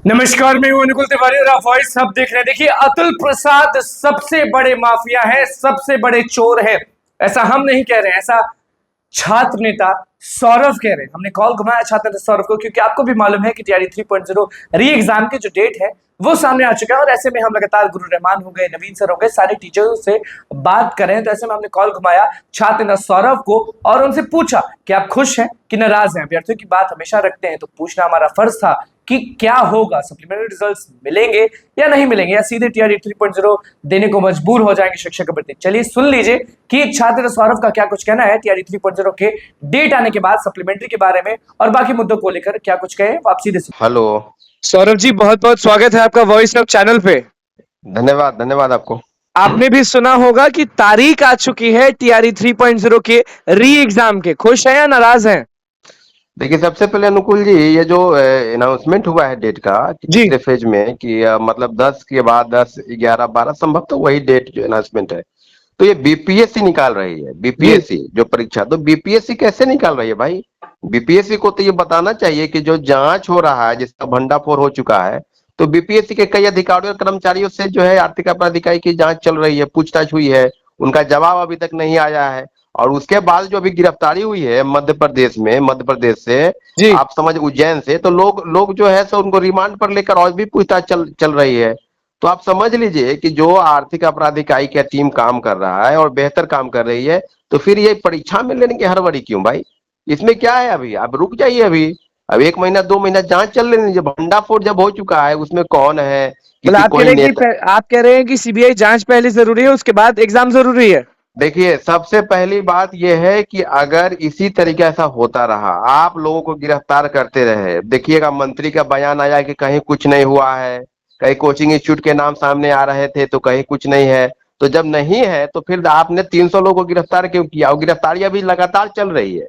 नमस्कार, मैं हूं अनुकुल तिवारी और आप वॉइस हब देख रहे हैं। देखिए, अतुल प्रसाद सबसे बड़े माफिया है, सबसे बड़े चोर है। ऐसा हम नहीं कह रहे हैं, ऐसा छात्र नेता सौरभ कह रहे हैं। हमने कॉल घुमाया छात्र नेता सौरभ को, क्योंकि आपको भी मालूम है कि टीआरई 3.0 री एग्जाम की जो डेट है वो सामने आ चुका है। और ऐसे में हम लगातार गुरु रहमान हो गए, नवीन सर हो गए, सारे टीचरों से बात करें, तो ऐसे में हमने कॉल घुमाया छात्र नेता सौरभ को और उनसे पूछा कि आप खुश हैं कि नाराज हैं। अभ्यर्थियों की बात हमेशा रखते हैं, तो पूछना हमारा फर्ज था कि क्या होगा, सप्लीमेंट्री रिजल्ट्स मिलेंगे या नहीं मिलेंगे, या सीधे टीआरई 3.0 देने को मजबूर हो जाएंगे शिक्षक अभ्यर्थी। चलिए सुन लीजिए कि छात्र सौरभ का क्या कुछ कहना है टीआरई 3.0 के डेट आने के बाद सप्लीमेंट्री के बारे में और बाकी मुद्दों को लेकर क्या कुछ कहे, आप सीधे सुन। हेलो। सौरभ जी, बहुत बहुत स्वागत है आपका वॉइस हब चैनल पे। धन्यवाद धन्यवाद आपको। आपने भी सुना होगा कि तारीख आ चुकी है टीआरई 3.0 के री एग्जाम के, खुश हैं या नाराज हैं? देखिए, सबसे पहले अनुकुल जी, ये जो अनाउंसमेंट हुआ है डेट का कि जी। तीसरे फेज में कि मतलब 10 के बाद 10, 11, 12 संभव तो वही डेट जो अनाउंसमेंट है, तो ये बीपीएससी निकाल रही है। बीपीएससी जो परीक्षा, तो बीपीएससी कैसे निकाल रही है भाई? बीपीएससी को तो ये बताना चाहिए कि जो जांच हो रहा है, जिसका भंडाफोड़ हो चुका है, तो बीपीएससी के कई अधिकारियों और कर्मचारियों से जो है आर्थिक अपराध इकाई की जांच चल रही है, पूछताछ हुई है, उनका जवाब अभी तक नहीं आया है। और उसके बाद जो अभी गिरफ्तारी हुई है मध्य प्रदेश में, मध्य प्रदेश से, जी। आप समझ उज्जैन से, तो लोग लोग जो है सो उनको रिमांड पर लेकर और भी पूछताछ चल रही है। तो आप समझ लीजिए कि जो आर्थिक अपराध इकाई की टीम काम कर रहा है और बेहतर काम कर रही है, तो फिर ये परीक्षा में लेने की हड़बड़ी क्यों भाई? इसमें क्या है? अभी आप रुक जाइए। अभी अब 1 महीना 2 महीना जांच चल लेनी। जब भंडाफोड़ जब हो चुका है, उसमें कौन है, मतलब किसी कोई नेता। आप कह रहे हैं कि सीबीआई जांच पहले जरूरी है, उसके बाद एग्जाम जरूरी है? देखिए, सबसे पहली बात यह है कि अगर इसी तरीके से होता रहा, आप लोगों को गिरफ्तार करते रहे, देखिएगा मंत्री का बयान आया कि कहीं कुछ नहीं हुआ है, कहीं कोचिंग इंस्टीट्यूट के नाम सामने आ रहे थे तो कहीं कुछ नहीं है। तो जब नहीं है तो फिर आपने 300 लोगों को गिरफ्तार क्यों किया? और गिरफ्तारी अभी लगातार चल रही है।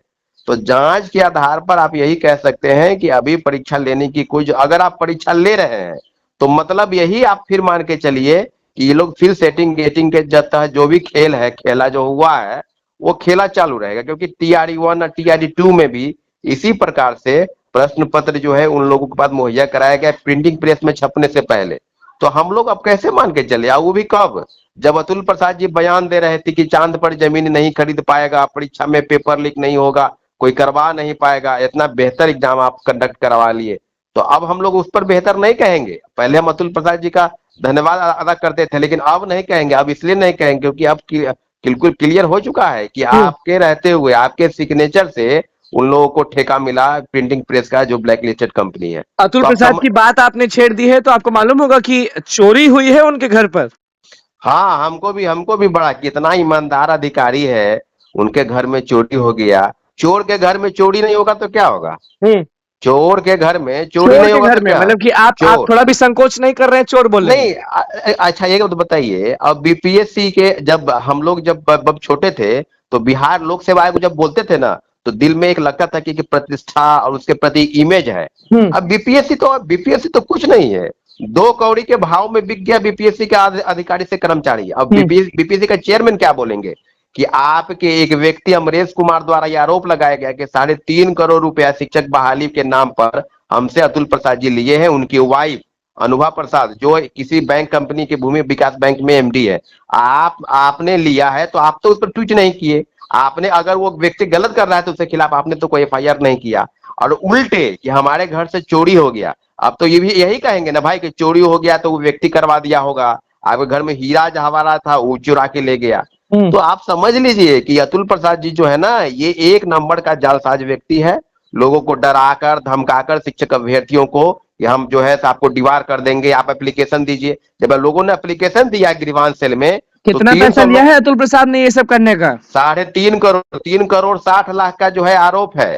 तो जांच के आधार पर आप यही कह सकते हैं कि अभी परीक्षा लेने की कुछ, अगर आप परीक्षा ले रहे हैं तो मतलब यही आप फिर मान के चलिए कि ये लोग फिर सेटिंग गेटिंग के तहत जो भी खेल है, खेला जो हुआ है, वो खेला चालू रहेगा। क्योंकि टीआरई 1 और टीआरई 2 में भी इसी प्रकार से प्रश्न पत्र जो है उन लोगों के पास मुहैया कराया गया प्रिंटिंग प्रेस में छपने से पहले। तो हम लोग अब कैसे मान के चले? वो भी कब? जब अतुल प्रसाद जी बयान दे रहे थे कि चांद पर जमीन नहीं खरीद पाएगा, परीक्षा में पेपर लीक नहीं होगा, कोई करवा नहीं पाएगा, इतना बेहतर एग्जाम आप कंडक्ट करवा लिए। तो अब हम लोग उस पर बेहतर नहीं कहेंगे। पहले हम अतुल प्रसाद जी का धन्यवाद अदा करते थे, लेकिन अब नहीं कहेंगे। अब इसलिए नहीं कहेंगे क्योंकि अब बिल्कुल क्लियर हो चुका है कि आपके रहते हुए, आपके सिग्नेचर से उन लोगों को ठेका मिला प्रिंटिंग प्रेस का, जो ब्लैक लिस्टेड कंपनी है। अतुल तो प्रसाद की बात आपने छेड़ दी है, तो आपको मालूम होगा कि चोरी हुई है उनके घर पर। हाँ, हमको भी बड़ा, कितना ईमानदार अधिकारी है, उनके घर में चोरी हो गया। चोर के घर में चोरी नहीं होगा तो क्या होगा? चोर के घर में चोरी चोर नहीं के होगा घर तो में, क्या? मतलब कि आप चोर थोड़ा भी संकोच नहीं कर रहे हैं चोर बोलने में? नहीं। अच्छा, ये तो बताइए, अब बीपीएससी के जब हम लोग जब छोटे थे, तो बिहार लोक सेवा आयोग जब बोलते थे ना, तो दिल में एक लगता था कि प्रतिष्ठा और उसके प्रति इमेज है। अब बीपीएससी तो कुछ नहीं है। 2 कौड़ी के भाव में बिक गया बीपीएससी के अधिकारी से कर्मचारी। अब बीपीएससी का चेयरमैन क्या बोलेंगे कि आपके एक व्यक्ति अमरेश कुमार द्वारा यह आरोप लगाया गया कि 3.5 करोड़ रुपया शिक्षक बहाली के नाम पर हमसे अतुल प्रसाद जी लिए हैं। उनकी वाइफ अनुभा प्रसाद, जो किसी बैंक कंपनी के भूमि विकास बैंक में एमडी है, आपने लिया है, तो आप तो उस पर ट्वीट नहीं किए। आपने, अगर वो व्यक्ति गलत कर रहा है तो उसके खिलाफ आपने तो कोई एफआईआर नहीं किया। और उल्टे कि हमारे घर से चोरी हो गया, अब तो ये भी यही कहेंगे ना भाई कि चोरी हो गया तो वो व्यक्ति करवा दिया होगा, आपके घर में हीरा जवाहरात था वो चुरा के ले गया। तो आप समझ लीजिए कि अतुल प्रसाद जी जो है ना, ये एक नंबर का जालसाज व्यक्ति है। लोगों को डराकर धमकाकर शिक्षक अभ्यर्थियों को कि हम जो है आपको दीवार कर देंगे, आप एप्लीकेशन दीजिए। जब लोगों ने एप्लीकेशन दिया ग्रीवांस सेल में, तो कितना पैसा लिया है अतुल प्रसाद ने ये सब करने का? 3.5 करोड़, 3.60 करोड़ का जो है आरोप है।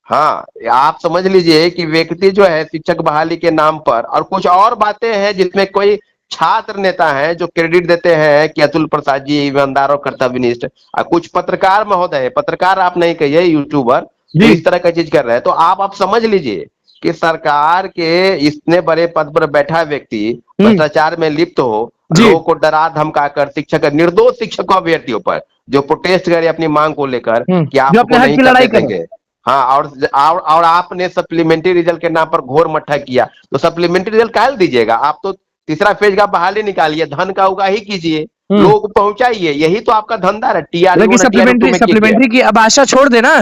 हाँ, आप समझ लीजिए कि व्यक्ति जो है शिक्षक बहाली के नाम पर, और कुछ और बातें हैं जिसमें कोई छात्र नेता हैं जो क्रेडिट देते हैं कि अतुल प्रसाद जी ईमानदार और कर्तव्यनिष्ठ, और कुछ पत्रकार महोदय, पत्रकार आप नहीं कहिए, यूट्यूबर, तो इस तरह का चीज कर रहे हैं। तो आप समझ लीजिए कि सरकार के इतने बड़े पद पर बैठा व्यक्ति भ्रष्टाचार में लिप्त हो, लोगों को डरा धमका कर, शिक्षक, निर्दोष शिक्षकों अभ्यर्थियों पर जो प्रोटेस्ट करे अपनी मांग को लेकर कि आपको नहीं करने देंगे। हाँ, और आपने सप्लीमेंट्री रिजल्ट के नाम पर घोर मट्ठा किया, तो सप्लीमेंट्री रिजल्ट काहे दीजिएगा? आप तो तीसरा फेज का बहाली निकालिए, धन का उगा ही कीजिए, हम्म। लोग पहुंचाइए, यही तो आपका धंधा है। टीआरई लेकिन वन टीआरई टू सप्लीमेंट्री में किक गया। सप्लीमेंट्री की अब आशा छोड़ देना।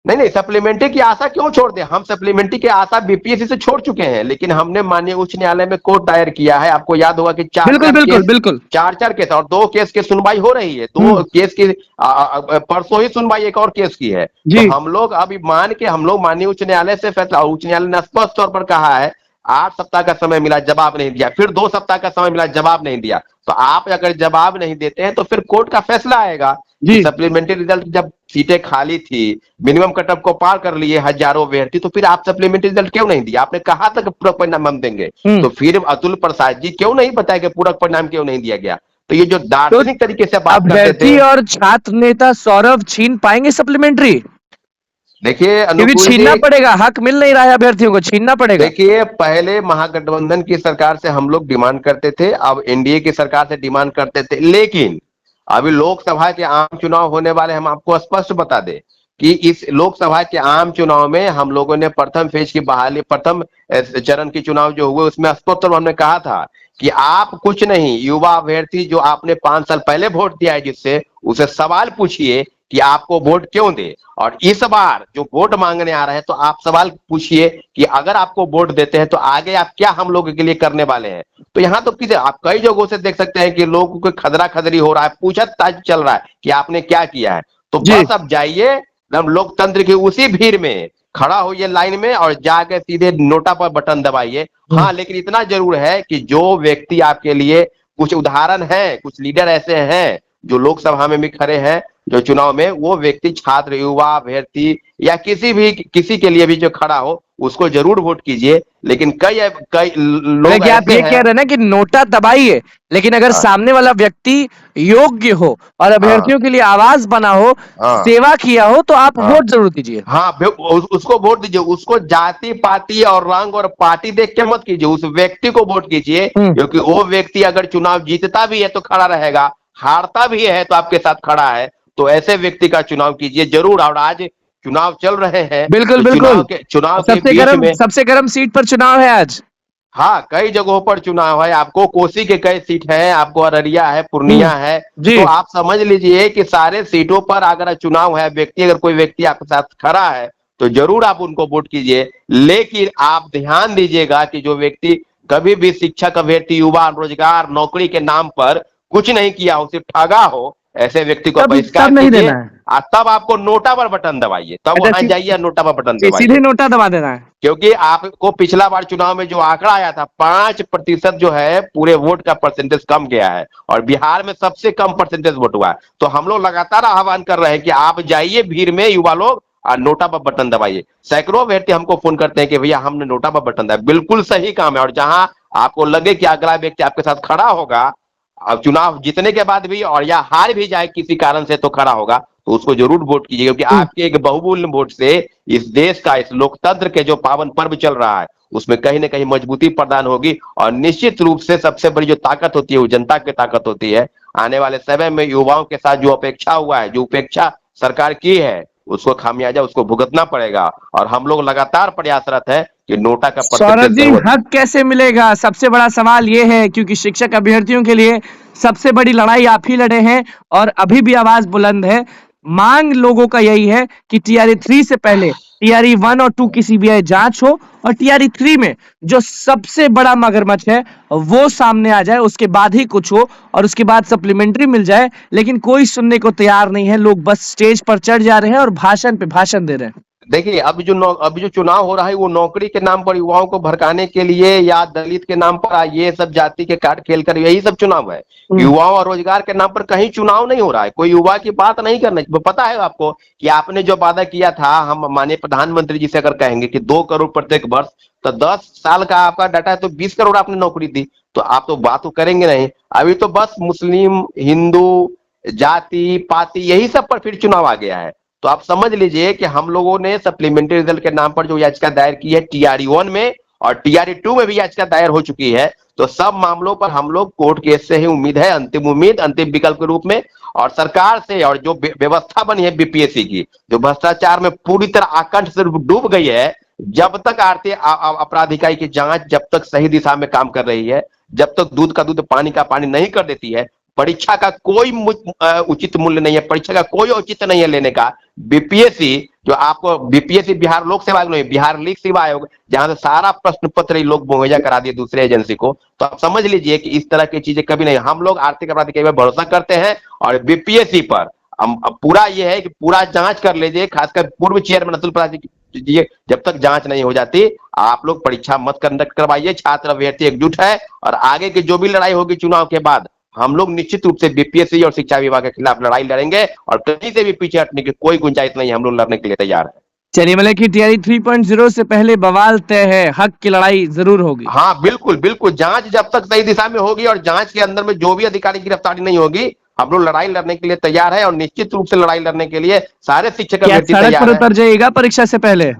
नहीं नहीं, सप्लीमेंट्री की आशा क्यों छोड़ दे? हम सप्लीमेंट्री की आशा बीपीएससी से छोड़ चुके हैं, लेकिन हमने माननीय उच्च न्यायालय में कोर्ट दायर किया है। आपको याद होगा कि बिल्कुल बिल्कुल बिल्कुल। चार केस और दो केस की सुनवाई हो रही है। दो हम्म। केस की परसों ही सुनवाई एक और केस की है। तो जी। हम लोग अभी मान के हम लोग माननीय उच्च न्यायालय से फैसला, उच्च न्यायालय ने स्पष्ट तौर पर कहा है 8 सप्ताह का समय मिला, जवाब नहीं दिया, फिर 2 सप्ताह का समय मिला, जवाब नहीं दिया। तो आप अगर जवाब नहीं देते हैं तो फिर कोर्ट का फैसला आएगा कि जी। सप्लीमेंट्री रिजल्ट, जब सीटें खाली थी, मिनिमम कटअप को पार कर लिए हजारों अभ्यर्थी, तो फिर आप सप्लीमेंट्री रिजल्ट क्यों नहीं दिया? आपने कहा था कि पूरक परिणाम हम देंगे, हम्म। तो फिर अतुल प्रसाद जी क्यों नहीं बताया कि पूरक परिणाम क्यों नहीं दिया गया? तो ये जो तो दार्शनिक तरीके से बात करते थे। अभ्यर्थी और छात्र नेता सौरभ छीन पाएंगे सप्लीमेंट्री? देखिए क्योंकि अनुकूल जी, छीनना पड़ेगा, हक मिल नहीं रहा है अभ्यर्थियों को, छीनना पड़ेगा। देखिए पहले महागठबंधन की सरकार से हम लोग डिमांड करते थे, अब एनडीए की सरकार से डिमांड करते थे, लेकिन अभी लोकसभा के आम चुनाव होने वाले, हम आपको स्पष्ट बता दें कि इस लोकसभा के आम चुनाव में हम लोगों ने प्रथम फेज की बहाली, प्रथम चरण की चुनाव जो हुए उसमें स्पष्ट तौर पर हमने कहा था कि आप कुछ नहीं, युवा अभ्यर्थी जो आपने 5 साल पहले वोट दिया है जिससे, उसे सवाल पूछिए कि आपको वोट क्यों दे। और इस बार जो वोट मांगने आ रहे हैं तो आप सवाल पूछिए कि अगर आपको वोट देते हैं तो आगे आप क्या हम लोगों के लिए करने वाले हैं। तो यहाँ तो किसी, आप कई जगहों से देख सकते हैं कि लोगों को खदरा खदरी हो रहा है, पूछताछ चल रहा है कि आपने क्या किया है। तो जी। बस अब जाइए, हम लोकतंत्र की उसी भीड़ में खड़ा होइए लाइन में और जाके सीधे नोटा पर बटन दबाइए। हम्म। हाँ, लेकिन इतना जरूर है कि जो व्यक्ति आपके लिए, कुछ उदाहरण है, कुछ लीडर ऐसे हैं जो लोकसभा में भी खड़े हैं, जो चुनाव में, वो व्यक्ति छात्र, युवा, अभ्यर्थी या किसी के लिए भी जो खड़ा हो, उसको जरूर वोट कीजिए। लेकिन कई कई लोग लेकिन आप ऐसे ये कह हैं। रहे हैं ना कि नोटा दबाइए, लेकिन अगर हाँ सामने वाला व्यक्ति योग्य हो और हाँ अभ्यर्थियों के लिए आवाज बना हो, हाँ सेवा किया हो, तो आप हाँ वोट जरूर दीजिए। हाँ, उसको वोट दीजिए। उसको जाति पाति और रंग और पार्टी देख के मत कीजिए, उस व्यक्ति को वोट कीजिए, हम्म। क्योंकि वो व्यक्ति अगर चुनाव जीतता भी है तो खड़ा रहेगा, हारता भी है तो आपके साथ खड़ा है। तो ऐसे व्यक्ति का चुनाव कीजिए जरूर। और आज चुनाव चल रहे हैं, बिल्कुल तो बिल्कुल। चुनाव के सबसे बीच गर्म में, सबसे गर्म सीट पर चुनाव है आज। हाँ, कई जगहों पर चुनाव है। आपको कोसी के कई सीट है, आपको अररिया है, पूर्णिया हम्म। है। जी। तो आप समझ लीजिए कि सारे सीटों पर अगर चुनाव है, व्यक्ति, अगर कोई व्यक्ति आपके साथ खड़ा है तो जरूर आप उनको वोट कीजिए। लेकिन आप ध्यान दीजिएगा कि जो व्यक्ति कभी भी शिक्षक अभ्यर्थी, युवा, रोजगार, नौकरी के नाम पर कुछ नहीं किया हो, सिर्फ ठगा हो, ऐसे व्यक्ति को तब बहिष्कार तब नहीं कीजिए। देना है। और तब आपको नोटा पर बटन दबाइए, तब अच्छा, वहां जाइए, नोटा पर बटन सीधे दबाइए। नोटा दबा देना है। क्योंकि आपको पिछला बार चुनाव में जो आंकड़ा आया था, 5% जो है पूरे वोट का परसेंटेज कम गया है, और बिहार में सबसे कम परसेंटेज वोट हुआ है। तो हम लोग लगातार आह्वान कर रहे हैं कि आप जाइए भीड़ में, युवा लोग, और नोटा पर बटन दबाइए। सैकड़ों अभ्यर्थी हमको फोन करते हैं कि भैया हमने नोटा पर बटन दबाया। बिल्कुल सही काम है। और जहां आपको लगे कि अगला व्यक्ति आपके साथ खड़ा होगा, अब चुनाव जीतने के बाद भी, और या हार भी जाए किसी कारण से, तो खड़ा होगा, तो उसको जरूर वोट कीजिए, क्योंकि हम्म। आपके एक बहुमूल्य वोट से इस देश का, इस लोकतंत्र के जो पावन पर्व चल रहा है, उसमें कहीं ना कहीं मजबूती प्रदान होगी। और निश्चित रूप से सबसे बड़ी जो ताकत होती है वो जनता की ताकत होती है। आने वाले समय में युवाओं के साथ जो अपेक्षा हुआ है, जो उपेक्षा सरकार की है, उसको खामियाजा उसको भुगतना पड़ेगा। और हम लोग लगातार प्रयासरत है कि नोटा का सौरभ परसेंटेज जी, जरूर। हक कैसे मिलेगा? सबसे बड़ा सवाल ये है, क्योंकि शिक्षक अभ्यर्थियों के लिए सबसे बड़ी लड़ाई आप ही लड़े हैं और अभी भी आवाज बुलंद है। मांग लोगों का यही है कि टीआरई 3 से पहले टीआरई 1 और 2 की सीबीआई जांच हो, और टीआरई 3 में जो सबसे बड़ा मगरमच्छ है वो सामने आ जाए, उसके बाद ही कुछ हो, और उसके बाद सप्लीमेंट्री मिल जाए। लेकिन कोई सुनने को तैयार नहीं है, लोग बस स्टेज पर चढ़ जा रहे हैं और भाषण पे भाषण दे रहे हैं। देखिए, अभी जो चुनाव हो रहा है वो नौकरी के नाम पर युवाओं को भड़काने के लिए, या दलित के नाम पर ये सब जाति के कार्ड खेलकर, यही सब चुनाव है। युवाओं और रोजगार के नाम पर कहीं चुनाव नहीं हो रहा है। कोई युवा की बात नहीं करना। पता है आपको कि आपने जो वादा किया था, हम माननीय प्रधानमंत्री जी से अगर कहेंगे कि 2 करोड़ प्रत्येक वर्ष, तो 10 साल का आपका डाटा है, तो 20 करोड़ आपने नौकरी दी। तो आप तो बात तो करेंगे नहीं। अभी तो बस मुस्लिम, हिंदू, जाति पाति, यही सब पर फिर चुनाव आ गया है। तो आप समझ लीजिए कि हम लोगों ने सप्लीमेंट्री रिजल्ट के नाम पर जो याचिका दायर की है टीआरई 1 में, और टीआरई 2 में भी याचिका दायर हो चुकी है। तो सब मामलों पर हम लोग कोर्ट केस से ही उम्मीद है, अंतिम उम्मीद, अंतिम विकल्प के रूप में। और सरकार से, और जो व्यवस्था बनी है बीपीएससी की, जो भ्रष्टाचार में पूरी तरह आकंठ से डूब गई है, जब तक आर्थिक अपराध इकाई की जांच जब तक सही दिशा में काम कर रही है, जब तक दूध का दूध पानी का पानी नहीं कर देती है, परीक्षा का कोई उचित मूल्य नहीं है, परीक्षा का कोई औचित्य नहीं है लेने का। बीपीएससी, जो आपको बीपीएससी बिहार लोक सेवा आयोग नहीं, बिहार लीग सेवा आयोग, जहां से सारा प्रश्न पत्र ये लोग मुहैया करा दिए दूसरे एजेंसी को, तो आप समझ लीजिए कि इस तरह की चीजें कभी नहीं। हम लोग आर्थिक अपराध इकाई पर भरोसा करते हैं और बीपीएससी पर हम पूरा ये है कि पूरा जांच कर लीजिए, खासकर पूर्व चेयरमैन अतुल प्रसाद जी, जब तक जांच नहीं हो जाती आप लोग परीक्षा मत कंडक्ट करवाइए। छात्र अभ्यर्थी एकजुट है और आगे की जो भी लड़ाई होगी चुनाव के बाद, हम लोग निश्चित रूप से बीपीएससी और शिक्षा विभाग के खिलाफ लड़ाई लड़ेंगे और कहीं से भी पीछे हटने की कोई गुंजाइश नहीं है। हम लोग लड़ने के लिए तैयार है। चलिए, मतलब कि टीआरई 3.0 से पहले बवाल तय है, हक की लड़ाई जरूर होगी। हाँ बिल्कुल बिल्कुल, जांच जब तक सही दिशा में होगी और जांच के अंदर में जो भी अधिकारी की गिरफ्तारी नहीं होगी, हम लोग लड़ाई लड़ने के लिए तैयार है। और निश्चित रूप से लड़ाई लड़ने के लिए सारे शिक्षक अभ्यर्थी सड़क तैयार पर है। उतर जाइएगा परीक्षा से पहले?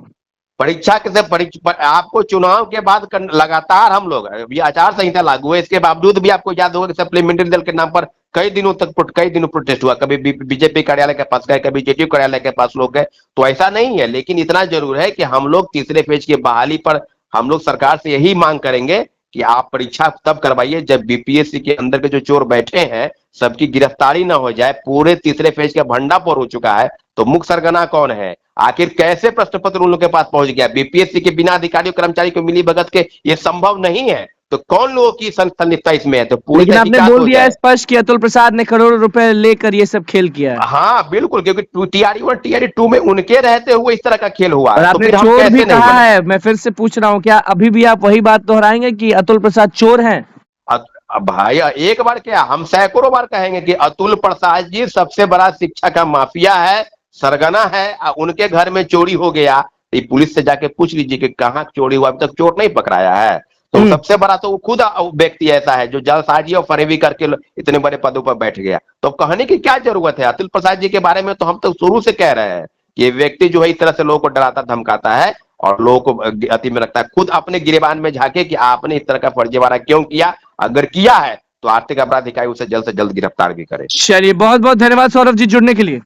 परीक्षा के आपको चुनाव के बाद लगातार हम लोग, अभी आचार संहिता लागू है, इसके बावजूद भी आपको याद होगा कि सप्लीमेंट्री दल के नाम पर कई दिनों प्रोटेस्ट हुआ। कभी बीजेपी कार्यालय के पास गए, कभी जेडीयू कार्यालय के पास लोग गए। तो ऐसा नहीं है, लेकिन इतना जरूर है कि हम लोग तीसरे फेज की बहाली पर हम लोग सरकार से यही मांग करेंगे कि आप परीक्षा तब करवाइए जब बीपीएससी के अंदर के जो चोर बैठे हैं सबकी गिरफ्तारी ना हो जाए। पूरे तीसरे फेज का भंडाफोड़ हो चुका है, तो मुख्य सरगना कौन है, आखिर कैसे प्रश्न पत्र उन लोग के पास पहुंच गया, बीपीएससी के बिना अधिकारियों कर्मचारी को मिली भगत के ये संभव नहीं है, तो कौन लोगों की संलिप्तता इसमें है। तो पूरी लेकिन आपने तहकीकात बोल हो दिया जाए। स्पष्ट कि अतुल प्रसाद ने करोड़ों रुपए लेकर ये सब खेल किया है। हाँ बिल्कुल, क्योंकि टीआरई 1 टीआरई 2 में उनके रहते हुए इस तरह का खेल हुआ और है, तो आपने फिर हम चोर भी कैसे नहीं कहा बने। है। मैं फिर से पूछ रहा हूँ, क्या अभी भी आप वही बात दोहराएंगे कि अतुल प्रसाद चोर हैं? अब भाई एक बार क्या, हम सैकड़ों बार कहेंगे कि अतुल प्रसाद जी सबसे बड़ा शिक्षा का माफिया है, सरगना है। उनके घर में चोरी हो गया, तो पुलिस से जाके पूछ लीजिए कि कहाँ चोरी हुआ, अभी तक चोर नहीं पकड़ाया है। तो सबसे बड़ा तो वो खुद व्यक्ति ऐसा है जो जालसाजी और फरेबी करके इतने बड़े पदों पर बैठ गया। तो कहने की क्या जरूरत है अतुल प्रसाद जी के बारे में। तो हम तो शुरू से कह रहे हैं कि ये व्यक्ति जो है इस तरह से लोगों को डराता धमकाता है और लोगों को अति में रखता है। खुद अपने गिरेबान में झांके कि आपने इस तरह का फर्जीवाड़ा क्यों किया, अगर किया है तो आर्थिक अपराध इकाई उसे जल्द से जल्द गिरफ्तार भी करे। चलिए, बहुत बहुत धन्यवाद सौरभ जी जुड़ने के लिए।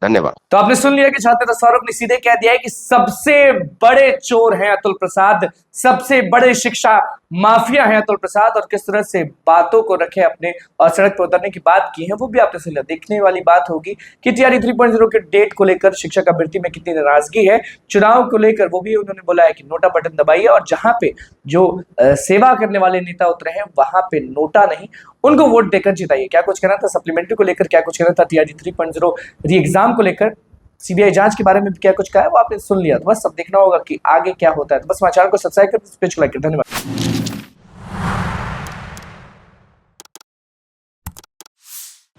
धन्यवाद। तो आपने सुन लिया कि छात्र नेता सौरभ ने सीधे कह दिया है कि सबसे बड़े चोर हैं अतुल प्रसाद, सबसे बड़े शिक्षा माफिया हैं अतुल प्रसाद, और किस तरह से बातों को रखे अपने और सड़क पर उतरने की बात की है वो भी आपने सुन लिया। देखने वाली बात होगी कि टीआरई 3.0 के डेट को लेकर शिक्षक अभ्यर्थी में कितनी नाराजगी है। चुनाव को लेकर वो भी उन्होंने बोला है कि नोटा बटन दबाइए, और जहां पे जो सेवा करने वाले नेता उतरे हैं वहां पे नोटा नहीं, उनको वोट देकर जिताइए। क्या कुछ कहना था सप्लीमेंट्री को लेकर, क्या कुछ कहना था टीआरई 3.0 री एग्जाम को लेकर, सीबीआई जांच के बारे में भी क्या कुछ कहा है वो आपने सुन लिया। तो बस अब देखना होगा कि आगे क्या होता है। तो बस हमारे चैनल को सब्सक्राइब कर, धन्यवाद।